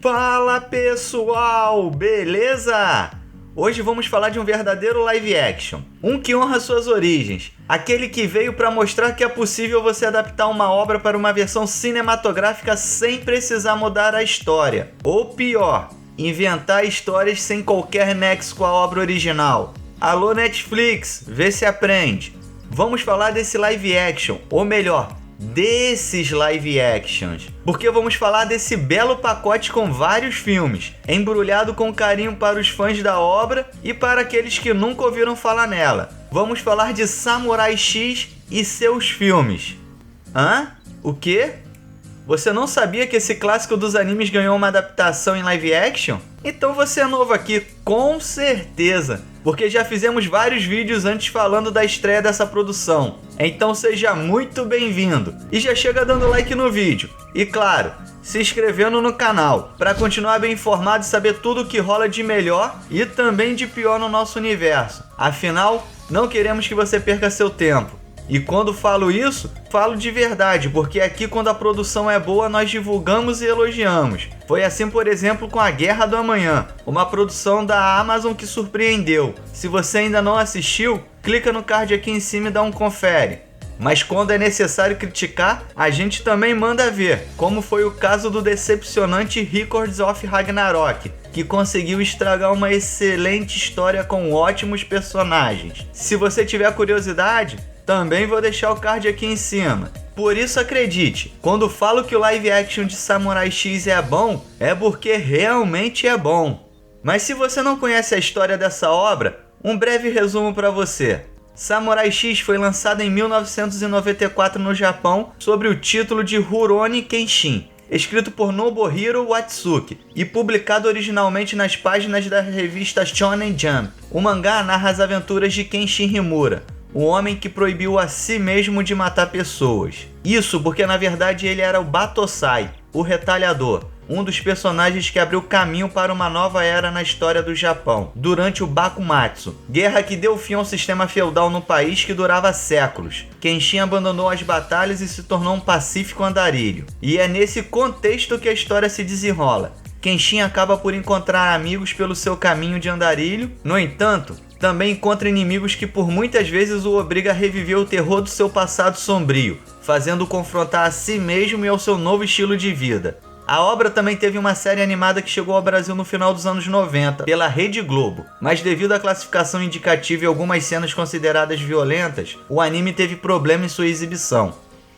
Fala pessoal, beleza? Hoje vamos falar de um verdadeiro live action, um que honra suas origens, aquele que veio para mostrar que é possível você adaptar uma obra para uma versão cinematográfica sem precisar mudar a história, ou pior, inventar histórias sem qualquer nexo com a obra original. Alô Netflix, vê se aprende. Vamos falar desse live action, ou melhor, desses live actions, porque vamos falar desse belo pacote com vários filmes, embrulhado com carinho para os fãs da obra e para aqueles que nunca ouviram falar nela. Vamos falar de Samurai X e seus filmes. Hã? O quê? Você não sabia que esse clássico dos animes ganhou uma adaptação em live action? Então você é novo aqui, com certeza, porque já fizemos vários vídeos antes falando da estreia dessa produção. Então seja muito bem-vindo e já chega dando like no vídeo. E claro, se inscrevendo no canal, para continuar bem informado e saber tudo o que rola de melhor e também de pior no nosso universo. Afinal, não queremos que você perca seu tempo. E quando falo isso, falo de verdade, porque aqui quando a produção é boa nós divulgamos e elogiamos. Foi assim, por exemplo, com A Guerra do Amanhã, uma produção da Amazon que surpreendeu. Se você ainda não assistiu, clica no card aqui em cima e dá um confere. Mas quando é necessário criticar, a gente também manda ver, como foi o caso do decepcionante Records of Ragnarok, que conseguiu estragar uma excelente história com ótimos personagens. Se você tiver curiosidade, também vou deixar o card aqui em cima. Por isso acredite, quando falo que o live action de Samurai X é bom, é porque realmente é bom. Mas se você não conhece a história dessa obra, um breve resumo para você. Samurai X foi lançado em 1994 no Japão sob o título de Rurouni Kenshin, escrito por Nobuhiro Watsuki e publicado originalmente nas páginas da revista Shonen Jump. O mangá narra as aventuras de Kenshin Himura, o homem que proibiu a si mesmo de matar pessoas. Isso porque na verdade ele era o Batosai, o retalhador, um dos personagens que abriu caminho para uma nova era na história do Japão, durante o Bakumatsu, guerra que deu fim ao sistema feudal no país que durava séculos. Kenshin abandonou as batalhas e se tornou um pacífico andarilho. E é nesse contexto que a história se desenrola. Kenshin acaba por encontrar amigos pelo seu caminho de andarilho, no entanto, também encontra inimigos que por muitas vezes o obriga a reviver o terror do seu passado sombrio, fazendo-o confrontar a si mesmo e ao seu novo estilo de vida. A obra também teve uma série animada que chegou ao Brasil no final dos anos 90, pela Rede Globo, mas devido à classificação indicativa e algumas cenas consideradas violentas, o anime teve problema em sua exibição.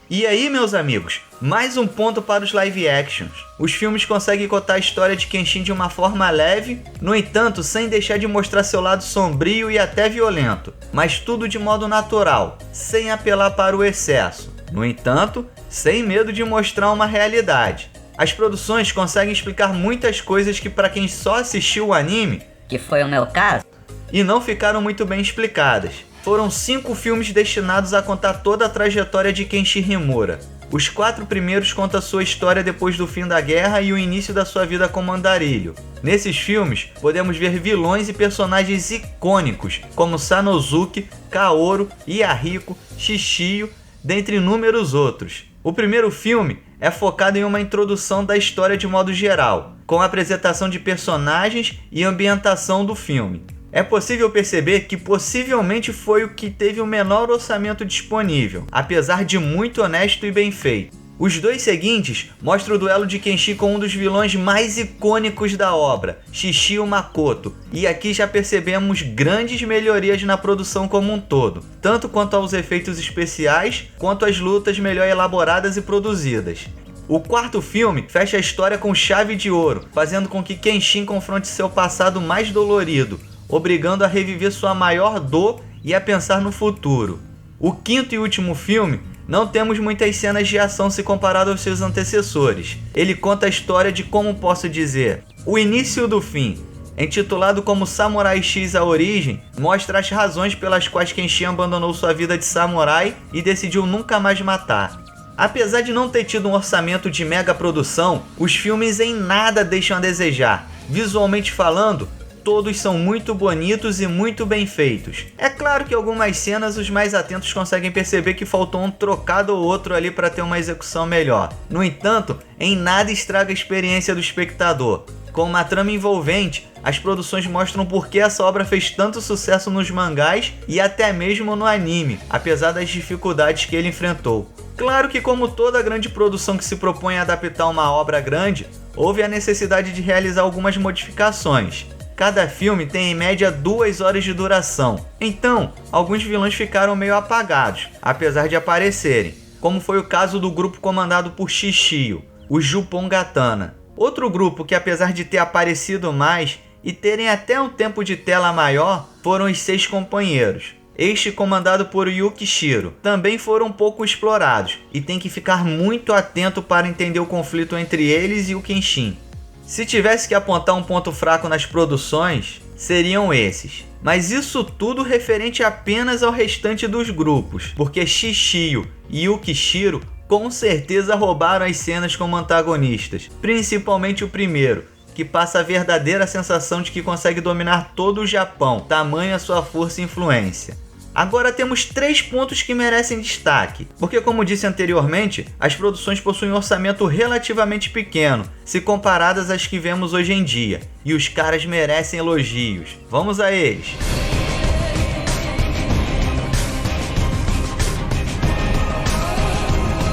E aí, meus amigos, mais um ponto para os live actions. Os filmes conseguem contar a história de Kenshin de uma forma leve, no entanto, sem deixar de mostrar seu lado sombrio e até violento, mas tudo de modo natural, sem apelar para o excesso. No entanto, sem medo de mostrar uma realidade. As produções conseguem explicar muitas coisas que para quem só assistiu o anime, que foi o meu caso, e não ficaram muito bem explicadas. Foram 5 filmes destinados a contar toda a trajetória de Kenshin Himura. Os 4 primeiros contam sua história depois do fim da guerra e o início da sua vida como andarilho. Nesses filmes, podemos ver vilões e personagens icônicos, como Sanosuke, Kaoru, Yahiko, Shishio, dentre inúmeros outros. O primeiro filme é focado em uma introdução da história de modo geral, com a apresentação de personagens e ambientação do filme. É possível perceber que possivelmente foi o que teve o menor orçamento disponível, apesar de muito honesto e bem feito. Os 2 seguintes mostram o duelo de Kenshin com um dos vilões mais icônicos da obra, Shishio Makoto, e aqui já percebemos grandes melhorias na produção como um todo, tanto quanto aos efeitos especiais, quanto às lutas melhor elaboradas e produzidas. O 4º filme fecha a história com chave de ouro, fazendo com que Kenshin confronte seu passado mais dolorido, obrigando a reviver sua maior dor e a pensar no futuro. O 5º e último filme, não temos muitas cenas de ação se comparado aos seus antecessores. Ele conta a história de, como posso dizer, o início do fim. Intitulado como Samurai X A Origem, mostra as razões pelas quais Kenshin abandonou sua vida de samurai e decidiu nunca mais matar. Apesar de não ter tido um orçamento de mega produção, os filmes em nada deixam a desejar. Visualmente falando, todos são muito bonitos e muito bem feitos. É claro que algumas cenas os mais atentos conseguem perceber que faltou um trocado ou outro ali para ter uma execução melhor. No entanto, em nada estraga a experiência do espectador. Com uma trama envolvente, as produções mostram por que essa obra fez tanto sucesso nos mangás e até mesmo no anime, apesar das dificuldades que ele enfrentou. Claro que, como toda grande produção que se propõe a adaptar uma obra grande, houve a necessidade de realizar algumas modificações. Cada filme tem em média 2 horas de duração, então alguns vilões ficaram meio apagados, apesar de aparecerem, como foi o caso do grupo comandado por Shishio, o Jupongatana. Outro grupo que, apesar de ter aparecido mais e terem até um tempo de tela maior, foram os 6 companheiros. Este comandado por Yukishiro, também foram pouco explorados e tem que ficar muito atento para entender o conflito entre eles e o Kenshin. Se tivesse que apontar um ponto fraco nas produções, seriam esses. Mas isso tudo referente apenas ao restante dos grupos, porque Shishio e Yukishiro com certeza roubaram as cenas como antagonistas, principalmente o primeiro, que passa a verdadeira sensação de que consegue dominar todo o Japão, tamanha sua força e influência. Agora temos 3 pontos que merecem destaque, porque como disse anteriormente, as produções possuem um orçamento relativamente pequeno, se comparadas às que vemos hoje em dia, e os caras merecem elogios. Vamos a eles!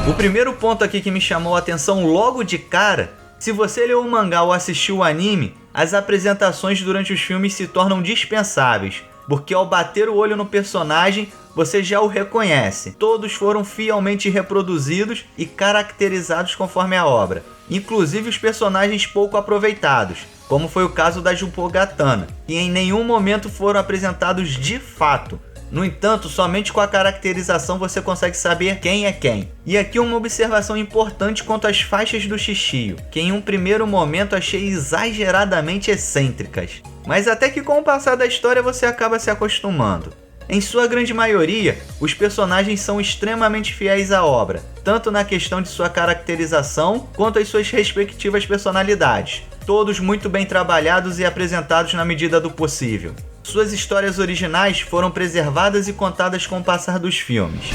O primeiro ponto aqui que me chamou a atenção logo de cara: se você leu o mangá ou assistiu o anime, as apresentações durante os filmes se tornam dispensáveis, porque ao bater o olho no personagem, você já o reconhece. Todos foram fielmente reproduzidos e caracterizados conforme a obra, inclusive os personagens pouco aproveitados, como foi o caso da Jupongatana, que em nenhum momento foram apresentados de fato. No entanto, somente com a caracterização você consegue saber quem é quem. E aqui uma observação importante quanto às faixas do Shishio, que em um primeiro momento achei exageradamente excêntricas, mas até que com o passar da história você acaba se acostumando. Em sua grande maioria, os personagens são extremamente fiéis à obra, tanto na questão de sua caracterização, quanto às suas respectivas personalidades, todos muito bem trabalhados e apresentados na medida do possível. Suas histórias originais foram preservadas e contadas com o passar dos filmes.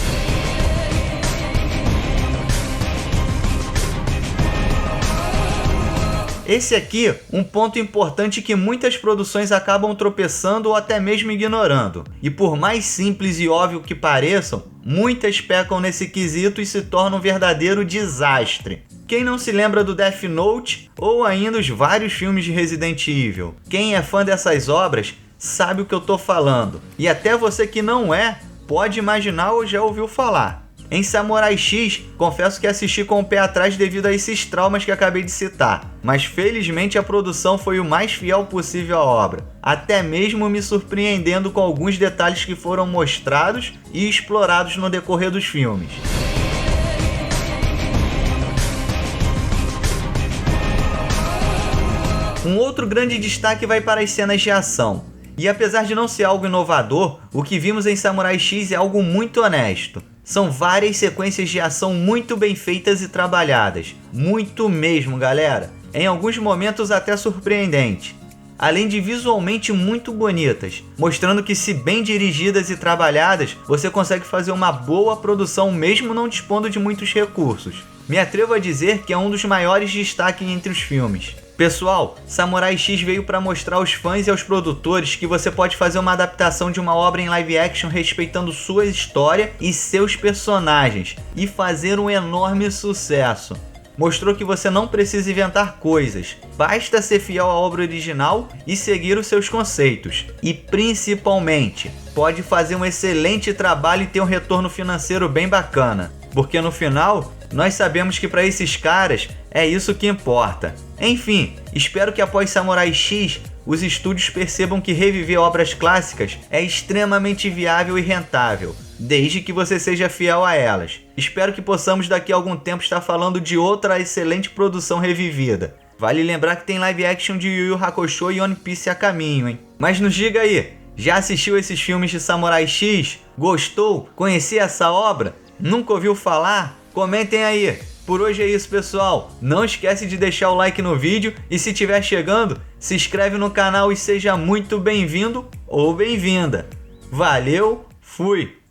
Esse aqui, um ponto importante que muitas produções acabam tropeçando ou até mesmo ignorando. E por mais simples e óbvio que pareçam, muitas pecam nesse quesito e se tornam um verdadeiro desastre. Quem não se lembra do Death Note ou ainda os vários filmes de Resident Evil? Quem é fã dessas obras sabe o que eu tô falando. E até você que não é, pode imaginar ou já ouviu falar. Em Samurai X, confesso que assisti com o pé atrás devido a esses traumas que acabei de citar, mas felizmente a produção foi o mais fiel possível à obra, até mesmo me surpreendendo com alguns detalhes que foram mostrados e explorados no decorrer dos filmes. Um outro grande destaque vai para as cenas de ação. E apesar de não ser algo inovador, o que vimos em Samurai X é algo muito honesto. São várias sequências de ação muito bem feitas e trabalhadas. Muito mesmo, galera. Em alguns momentos até surpreendente. Além de visualmente muito bonitas, mostrando que se bem dirigidas e trabalhadas, você consegue fazer uma boa produção mesmo não dispondo de muitos recursos. Me atrevo a dizer que é um dos maiores destaques entre os filmes. Pessoal, Samurai X veio para mostrar aos fãs e aos produtores que você pode fazer uma adaptação de uma obra em live action respeitando sua história e seus personagens e fazer um enorme sucesso. Mostrou que você não precisa inventar coisas, basta ser fiel à obra original e seguir os seus conceitos. E principalmente, pode fazer um excelente trabalho e ter um retorno financeiro bem bacana, porque no final, nós sabemos que para esses caras é isso que importa. Enfim, espero que após Samurai X, os estúdios percebam que reviver obras clássicas é extremamente viável e rentável, desde que você seja fiel a elas. Espero que possamos daqui a algum tempo estar falando de outra excelente produção revivida. Vale lembrar que tem live action de Yu Yu Hakusho e One Piece a caminho, hein? Mas nos diga aí, já assistiu esses filmes de Samurai X? Gostou? Conhecia essa obra? Nunca ouviu falar? Comentem aí! Por hoje é isso, pessoal. Não esquece de deixar o like no vídeo e se estiver chegando, se inscreve no canal e seja muito bem-vindo ou bem-vinda. Valeu, fui!